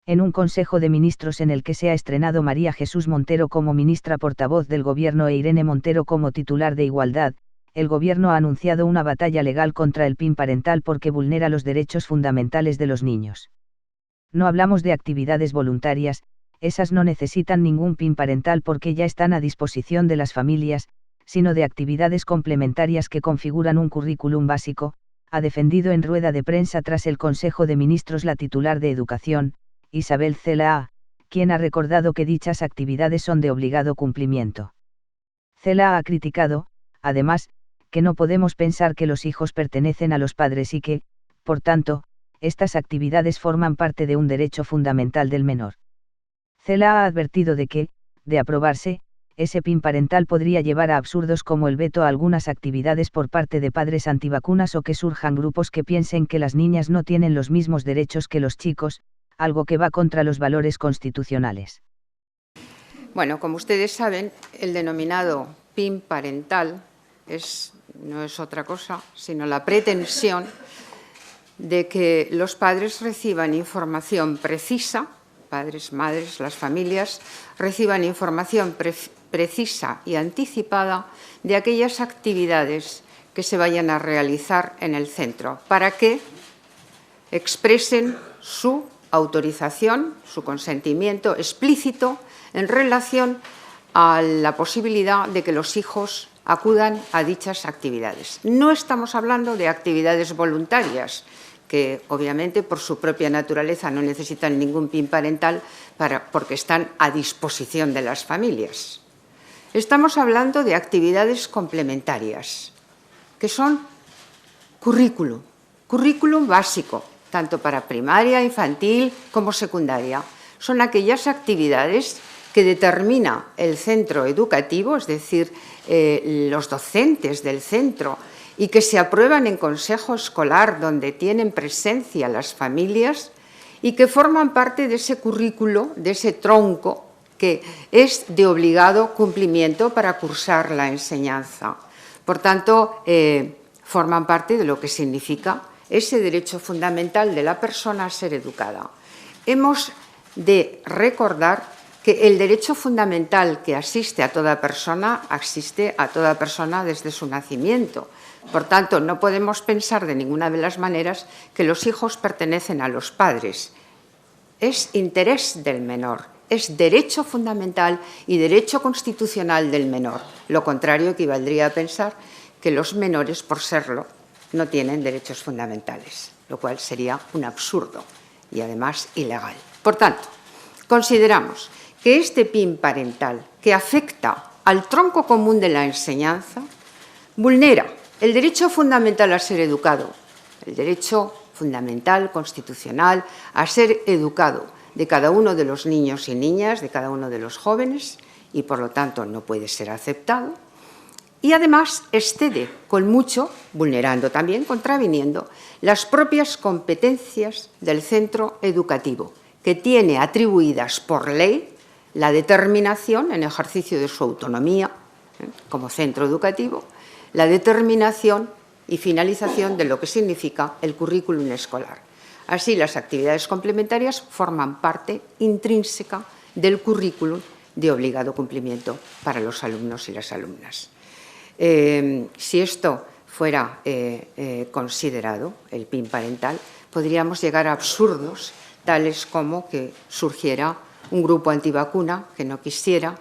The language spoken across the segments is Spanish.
En un Consejo de Ministros en el que se ha estrenado María Jesús Montero como ministra portavoz del Gobierno e Irene Montero como titular de Igualdad, el Gobierno ha anunciado una batalla legal contra el PIN parental porque vulnera los derechos fundamentales de los niños. No hablamos de actividades voluntarias, esas no necesitan ningún PIN parental porque ya están a disposición de las familias, sino de actividades complementarias que configuran un currículum básico, ha defendido en rueda de prensa tras el Consejo de Ministros la titular de Educación, Isabel Celaá, quien ha recordado que dichas actividades son de obligado cumplimiento. Celaá ha criticado, además, que no podemos pensar que los hijos pertenecen a los padres y que, por tanto, estas actividades forman parte de un derecho fundamental del menor. Celaá ha advertido de que, de aprobarse, ese PIN parental podría llevar a absurdos como el veto a algunas actividades por parte de padres antivacunas o que surjan grupos que piensen que las niñas no tienen los mismos derechos que los chicos, algo que va contra los valores constitucionales. Bueno, como ustedes saben, el denominado PIN parental no es otra cosa sino la pretensión de que los padres reciban información precisa, padres, madres, las familias, reciban información precisa y anticipada de aquellas actividades que se vayan a realizar en el centro, para que expresen su autorización, su consentimiento explícito en relación a la posibilidad de que los hijos acudan a dichas actividades. No estamos hablando de actividades voluntarias, que obviamente por su propia naturaleza no necesitan ningún PIN parental porque están a disposición de las familias. Estamos hablando de actividades complementarias, que son currículum básico, tanto para primaria, infantil como secundaria. Son aquellas actividades que determina el centro educativo, es decir, los docentes del centro, y que se aprueban en consejo escolar donde tienen presencia las familias y que forman parte de ese currículo, de ese tronco que es de obligado cumplimiento para cursar la enseñanza. Por tanto, forman parte de lo que significa ese derecho fundamental de la persona a ser educada. Hemos de recordar que el derecho fundamental que asiste a toda persona desde su nacimiento. Por tanto, no podemos pensar de ninguna de las maneras que los hijos pertenecen a los padres. Es interés del menor, es derecho fundamental y derecho constitucional del menor. Lo contrario equivaldría a pensar que los menores, por serlo, no tienen derechos fundamentales, lo cual sería un absurdo y además ilegal. Por tanto, consideramos que este PIN parental, que afecta al tronco común de la enseñanza, vulnera el derecho fundamental a ser educado, el derecho fundamental, constitucional, a ser educado de cada uno de los niños y niñas, de cada uno de los jóvenes, y por lo tanto no puede ser aceptado. Y además excede con mucho, vulnerando también, contraviniendo, las propias competencias del centro educativo, que tiene atribuidas por ley la determinación, en ejercicio de su autonomía como centro educativo, la determinación y finalización de lo que significa el currículum escolar. Así, las actividades complementarias forman parte intrínseca del currículum de obligado cumplimiento para los alumnos y las alumnas. Si esto fuera considerado, el PIN parental, podríamos llegar a absurdos tales como que surgiera un grupo antivacuna que no quisiera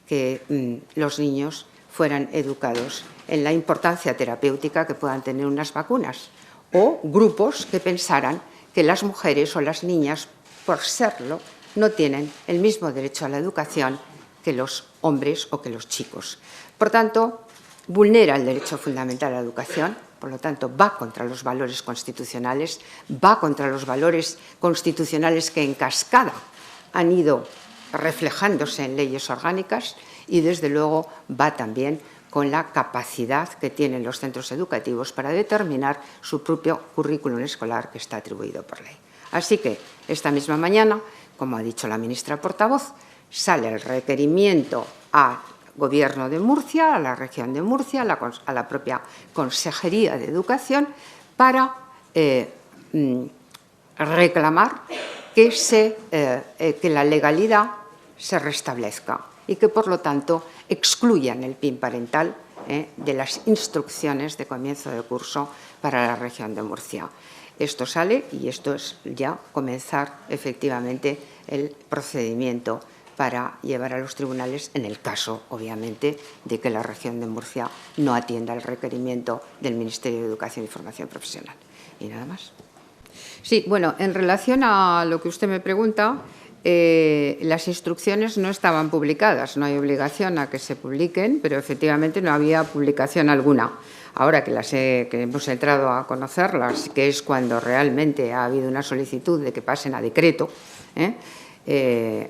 que los niños fueran educados en la importancia terapéutica que puedan tener unas vacunas, o grupos que pensaran que las mujeres o las niñas, por serlo, no tienen el mismo derecho a la educación que los hombres o que los chicos. Por tanto, vulnera el derecho fundamental a la educación, por lo tanto, va contra los valores constitucionales, va contra los valores constitucionales que en cascada han ido reflejándose en leyes orgánicas y, desde luego, va también con la capacidad que tienen los centros educativos para determinar su propio currículum escolar que está atribuido por ley. Así que, esta misma mañana, como ha dicho la ministra portavoz, sale el requerimiento al Gobierno de Murcia, a la región de Murcia, a la propia Consejería de Educación, para reclamar que la legalidad se restablezca y que, por lo tanto, excluyan el PIN parental de las instrucciones de comienzo de curso para la región de Murcia. Esto sale y esto es ya comenzar efectivamente el procedimiento para llevar a los tribunales en el caso, obviamente, de que la región de Murcia no atienda el requerimiento del Ministerio de Educación y Formación Profesional. Y nada más. Sí, bueno, en relación a lo que usted me pregunta, las instrucciones no estaban publicadas, no hay obligación a que se publiquen, pero efectivamente no había publicación alguna. Ahora que hemos entrado a conocerlas, que es cuando realmente ha habido una solicitud de que pasen a decreto,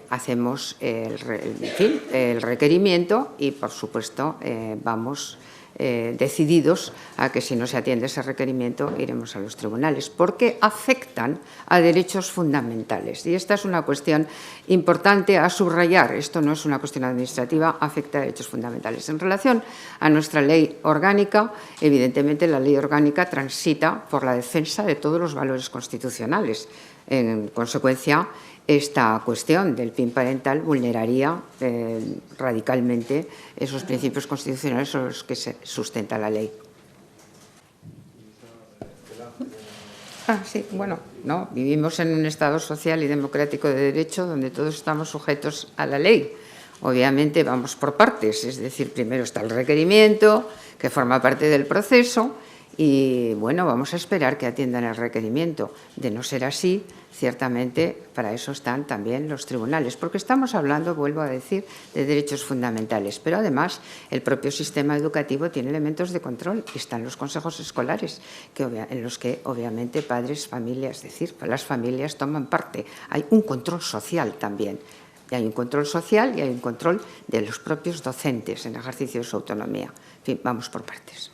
hacemos el requerimiento y, por supuesto, vamos decididos a que si no se atiende ese requerimiento iremos a los tribunales, porque afectan a derechos fundamentales. Y esta es una cuestión importante a subrayar. Esto no es una cuestión administrativa, afecta a derechos fundamentales. En relación a nuestra ley orgánica, evidentemente la ley orgánica transita por la defensa de todos los valores constitucionales. En consecuencia, esta cuestión del PIN parental vulneraría radicalmente esos principios constitucionales sobre los que se sustenta la ley. Sí, bueno, no, vivimos en un Estado social y democrático de derecho donde todos estamos sujetos a la ley. Obviamente vamos por partes, es decir, primero está el requerimiento, que forma parte del proceso, y, bueno, vamos a esperar que atiendan el requerimiento. De no ser así, ciertamente para eso están también los tribunales, porque estamos hablando, vuelvo a decir, de derechos fundamentales, pero además el propio sistema educativo tiene elementos de control y están los consejos escolares, en los que obviamente padres, familias, es decir, las familias toman parte. Hay un control social también. Y hay un control social y hay un control de los propios docentes en ejercicio de su autonomía. En fin, vamos por partes.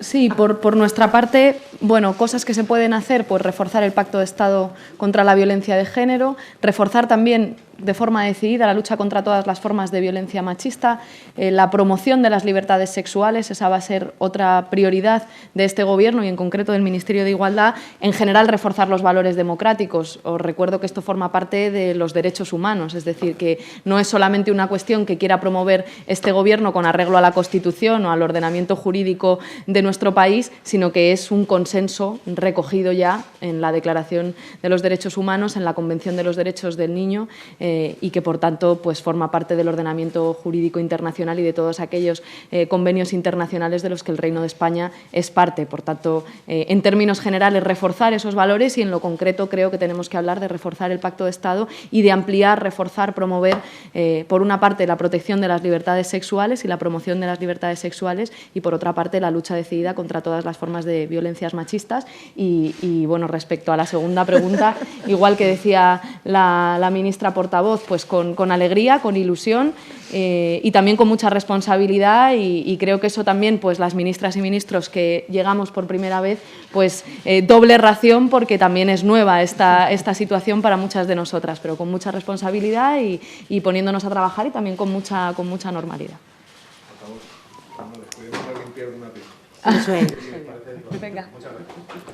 Sí, por nuestra parte, bueno, cosas que se pueden hacer, pues reforzar el Pacto de Estado contra la violencia de género, reforzar también de forma decidida la lucha contra todas las formas de violencia machista, la promoción de las libertades sexuales, esa va a ser otra prioridad de este Gobierno y en concreto del Ministerio de Igualdad, en general reforzar los valores democráticos. Os recuerdo que esto forma parte de los derechos humanos, es decir, que no es solamente una cuestión que quiera promover este Gobierno con arreglo a la Constitución o al ordenamiento jurídico de nuestro país, sino que es un consenso recogido ya en la Declaración de los Derechos Humanos, en la Convención de los Derechos del Niño, y que, por tanto, pues forma parte del ordenamiento jurídico internacional y de todos aquellos convenios internacionales de los que el Reino de España es parte. Por tanto, en términos generales, reforzar esos valores y, en lo concreto, creo que tenemos que hablar de reforzar el Pacto de Estado y de ampliar, reforzar, promover, por una parte, la protección de las libertades sexuales y la promoción de las libertades sexuales y, por otra parte, la lucha decidida contra todas las formas de violencias machistas. Y bueno, respecto a la segunda pregunta, igual que decía la ministra portavoz, pues con alegría, con ilusión y también con mucha responsabilidad y creo que eso también, pues las ministras y ministros que llegamos por primera vez, pues doble ración porque también es nueva esta situación para muchas de nosotras, pero con mucha responsabilidad y poniéndonos a trabajar y también con mucha normalidad. Eso es. Venga.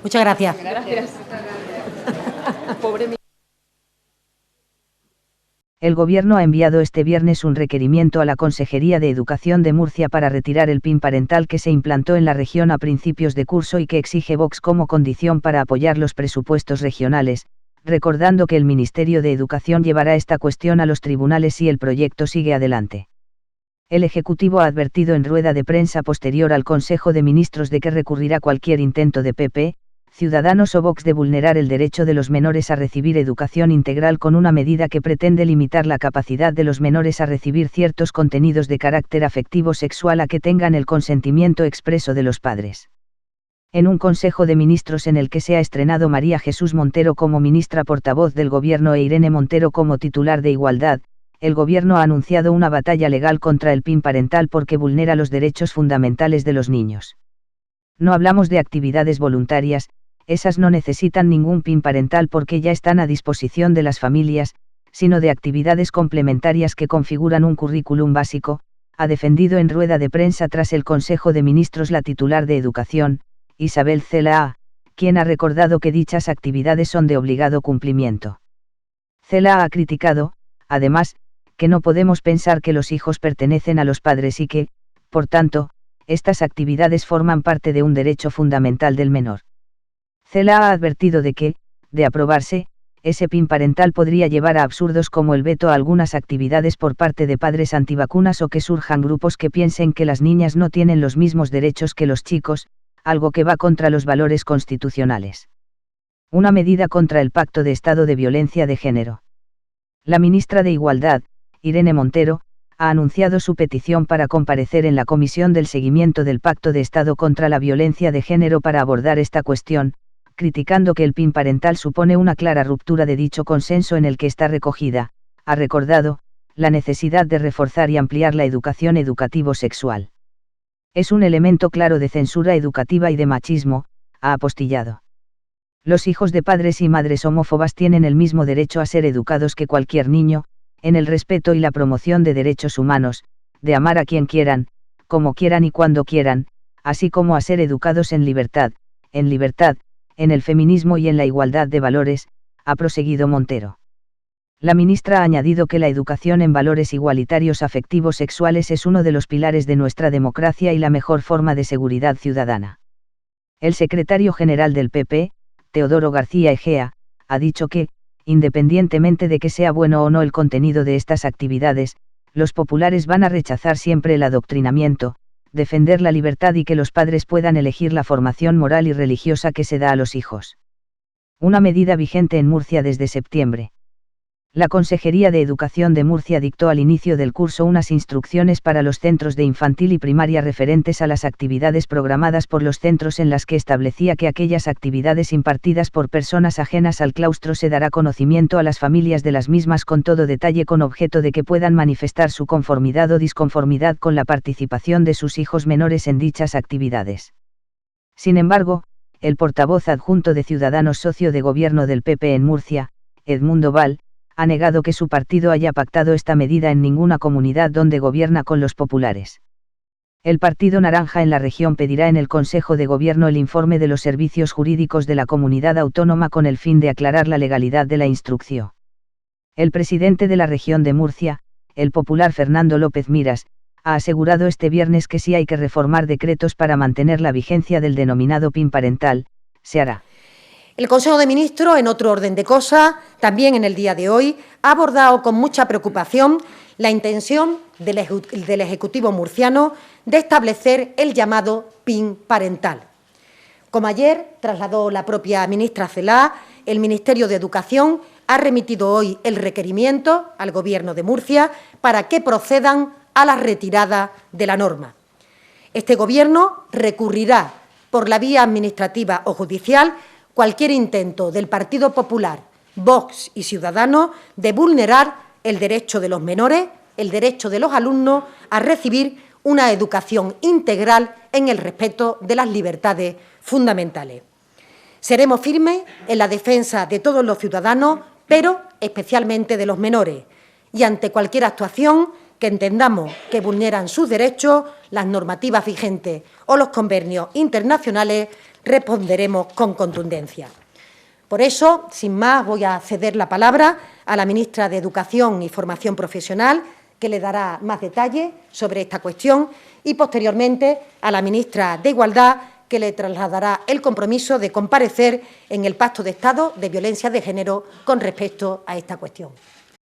Muchas gracias. Gracias. Pobre mi... El Gobierno ha enviado este viernes un requerimiento a la Consejería de Educación de Murcia para retirar el PIN parental que se implantó en la región a principios de curso y que exige Vox como condición para apoyar los presupuestos regionales, recordando que el Ministerio de Educación llevará esta cuestión a los tribunales si el proyecto sigue adelante. El Ejecutivo ha advertido en rueda de prensa posterior al Consejo de Ministros de que recurrirá cualquier intento de PP, Ciudadanos o Vox de vulnerar el derecho de los menores a recibir educación integral con una medida que pretende limitar la capacidad de los menores a recibir ciertos contenidos de carácter afectivo sexual a que tengan el consentimiento expreso de los padres. En un Consejo de Ministros en el que se ha estrenado María Jesús Montero como ministra portavoz del Gobierno e Irene Montero como titular de Igualdad, el Gobierno ha anunciado una batalla legal contra el PIN parental porque vulnera los derechos fundamentales de los niños. No hablamos de actividades voluntarias, esas no necesitan ningún PIN parental porque ya están a disposición de las familias, sino de actividades complementarias que configuran un currículum básico, ha defendido en rueda de prensa tras el Consejo de Ministros la titular de Educación, Isabel Celaá, quien ha recordado que dichas actividades son de obligado cumplimiento. Cela ha criticado, además, que no podemos pensar que los hijos pertenecen a los padres y que, por tanto, estas actividades forman parte de un derecho fundamental del menor. Cela ha advertido de que, de aprobarse, ese PIN parental podría llevar a absurdos como el veto a algunas actividades por parte de padres antivacunas o que surjan grupos que piensen que las niñas no tienen los mismos derechos que los chicos, algo que va contra los valores constitucionales. Una medida contra el Pacto de Estado de Violencia de Género. La ministra de Igualdad, Irene Montero, ha anunciado su petición para comparecer en la Comisión del Seguimiento del Pacto de Estado contra la Violencia de Género para abordar esta cuestión, criticando que el PIN parental supone una clara ruptura de dicho consenso en el que está recogida, ha recordado, la necesidad de reforzar y ampliar la educación educativo-sexual. Es un elemento claro de censura educativa y de machismo, ha apostillado. Los hijos de padres y madres homófobas tienen el mismo derecho a ser educados que cualquier niño, en el respeto y la promoción de derechos humanos, de amar a quien quieran, como quieran y cuando quieran, así como a ser educados en libertad, en el feminismo y en la igualdad de valores, ha proseguido Montero. La ministra ha añadido que la educación en valores igualitarios afectivos sexuales es uno de los pilares de nuestra democracia y la mejor forma de seguridad ciudadana. El secretario general del PP, Teodoro García Egea, ha dicho que, independientemente de que sea bueno o no el contenido de estas actividades, los populares van a rechazar siempre el adoctrinamiento, defender la libertad y que los padres puedan elegir la formación moral y religiosa que se da a los hijos. Una medida vigente en Murcia desde septiembre. La Consejería de Educación de Murcia dictó al inicio del curso unas instrucciones para los centros de infantil y primaria referentes a las actividades programadas por los centros en las que establecía que aquellas actividades impartidas por personas ajenas al claustro se dará conocimiento a las familias de las mismas con todo detalle con objeto de que puedan manifestar su conformidad o disconformidad con la participación de sus hijos menores en dichas actividades. Sin embargo, el portavoz adjunto de Ciudadanos socio de gobierno del PP en Murcia, Edmundo Val, ha negado que su partido haya pactado esta medida en ninguna comunidad donde gobierna con los populares. El Partido Naranja en la región pedirá en el Consejo de Gobierno el informe de los servicios jurídicos de la comunidad autónoma con el fin de aclarar la legalidad de la instrucción. El presidente de la región de Murcia, el popular Fernando López Miras, ha asegurado este viernes que si hay que reformar decretos para mantener la vigencia del denominado PIN parental, se hará. El Consejo de Ministros, en otro orden de cosas, también en el día de hoy, ha abordado con mucha preocupación la intención del Ejecutivo murciano de establecer el llamado PIN parental. Como ayer trasladó la propia ministra Celaá, el Ministerio de Educación ha remitido hoy el requerimiento al Gobierno de Murcia para que procedan a la retirada de la norma. Este Gobierno recurrirá por la vía administrativa o judicial cualquier intento del Partido Popular, Vox y Ciudadanos de vulnerar el derecho de los menores, el derecho de los alumnos a recibir una educación integral en el respeto de las libertades fundamentales. Seremos firmes en la defensa de todos los ciudadanos, pero especialmente de los menores, y ante cualquier actuación que entendamos que vulneran sus derechos, las normativas vigentes o los convenios internacionales, responderemos con contundencia. Por eso, sin más, voy a ceder la palabra a la ministra de Educación y Formación Profesional, que le dará más detalles sobre esta cuestión, y posteriormente a la ministra de Igualdad, que le trasladará el compromiso de comparecer en el Pacto de Estado de Violencia de Género con respecto a esta cuestión.